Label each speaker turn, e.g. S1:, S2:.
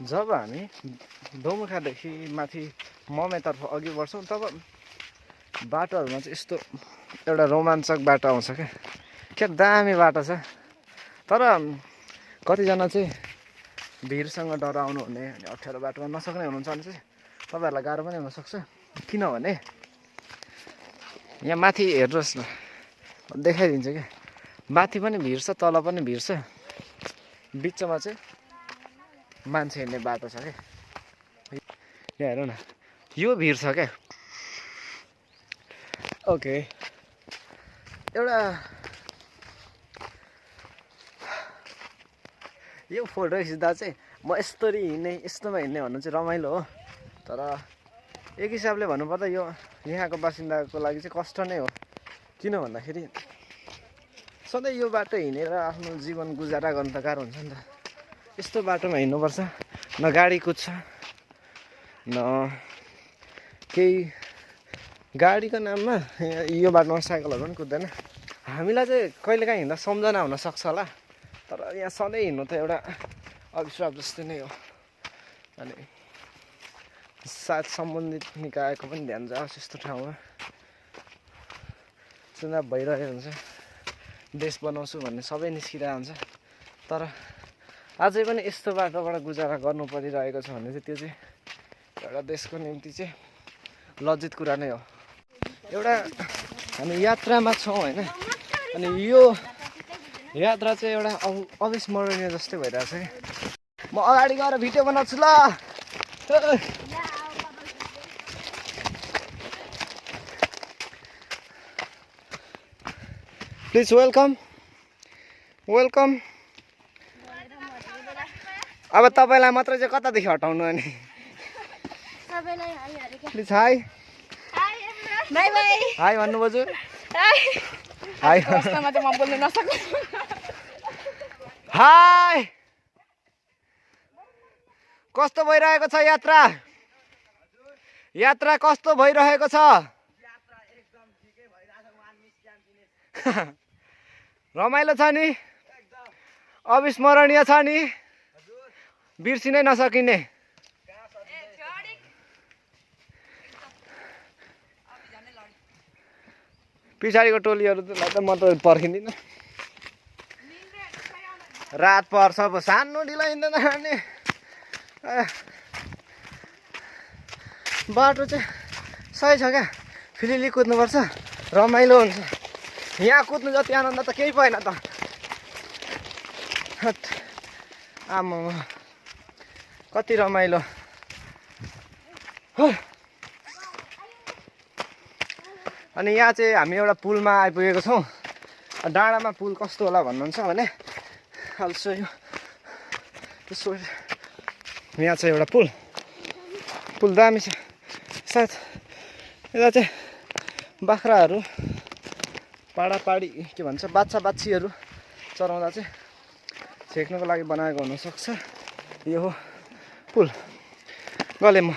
S1: जब हामी दोमुखादेखि माथि ममेतर्फ अघि बढ्छौँ तब बाटोहरूमा चाहिँ यस्तो एउटा रोमाञ्चक बाटो आउँछ क्या दामी बाटो छ। तर कतिजना चाहिँ भिरसँग डराउनु हुने अनि अप्ठ्यारो बाटोमा नसक्ने हुनुहुन्छ भने चाहिँ तपाईँहरूलाई गाह्रो पनि हुनसक्छ। किनभने यहाँ माथि हेर्नुहोस् न, देखाइदिन्छ क्या, माथि पनि भिर छ तल पनि भिर छ, बिचमा चाहिँ मान्छे हिँड्ने बाटो छ क्या। यहाँ हेरौँ न, यो भिर छ क्या। ओके, एउटा यो फोटो खिच्दा चाहिँ म यस्तरी हिँड्ने यस्तोमा हिँड्ने भन्नु चाहिँ रमाइलो हो। तर एक हिसाबले भन्नुपर्दा यो यहाँको बासिन्दाको लागि चाहिँ कष्ट नै हो। किन भन्दाखेरि सधैँ यो बाटो हिँडेर आफ्नो जीवन गुजारा गर्न त गाह्रो हुन्छ नि त। यस्तो बाटोमा हिँड्नुपर्छ, न गाडी कुद्छ न केही, गाडीको नाममा यो बाटोमा साइकलहरू पनि कुद्दैन। हामीलाई चाहिँ कहिलेकाहीँ हिँड्दा सम्झना हुनसक्छ होला, तर यहाँ सधैँ हिँड्नु त एउटा अभिश्राप जस्तै नै हो। अनि सायद सम्बन्धित निकायको पनि ध्यान जाओस् यस्तो ठाउँमा। चुनाव भइरहेको हुन्छ, देश बनाउँछु भन्ने सबै निस्किरहेको हुन्छ, तर अझै पनि यस्तो बाटोबाट गुजारा गर्नु परिरहेको छ भने चाहिँ त्यो चाहिँ एउटा देशको निम्ति चाहिँ लज्जित कुरा नै हो। एउटा हामी यात्रामा छौँ होइन, अनि यो यात्रा चाहिँ एउटा अविस्मरणीय जस्तै भइरहेछ क्या। म अगाडि गएर भिडियो बनाउँछु ल। Please welcome welcome. अब तपाईँलाई मात्रै चाहिँ कतादेखि हटाउनु अनि please high
S2: by by
S1: high भन्नु बजु
S2: हाई
S1: हाई
S2: कस्तोमा चाहिँ म बोल्न नसक्नु।
S1: हाई, कस्तो भइरहेको छ यात्रा? यात्रा कस्तो भइरहेको छ? रमाइलो छ नि, अविस्मरणीय छ नि, बिर्सिनै नसकिने। पछाडिको टोलीहरूलाई त म त पर्खिँदिनँ। रात पर्छ अब सानो ढिलो हिँड्दैन अनि बाटो चाहिँ सही छ क्या। फिलिली कुद्नुपर्छ, रमाइलो हुन्छ। यहाँ कुद्नु जति आनन्द त केही भएन त। आमा कति रमाइलो। अनि यहाँ चाहिँ हामी एउटा पुलमा आइपुगेको छौँ। डाँडामा पुल कस्तो होला भन्नुहुन्छ भने अल्सो यहाँ चाहिँ एउटा पुल दामी छ। सायद यता चाहिँ बाख्राहरू पाडापाडी के भन्छ बाछा बाछीहरू चराउँदा चाहिँ छेक्नको लागि बनाएको हुनसक्छ। यो हो पुल। गले म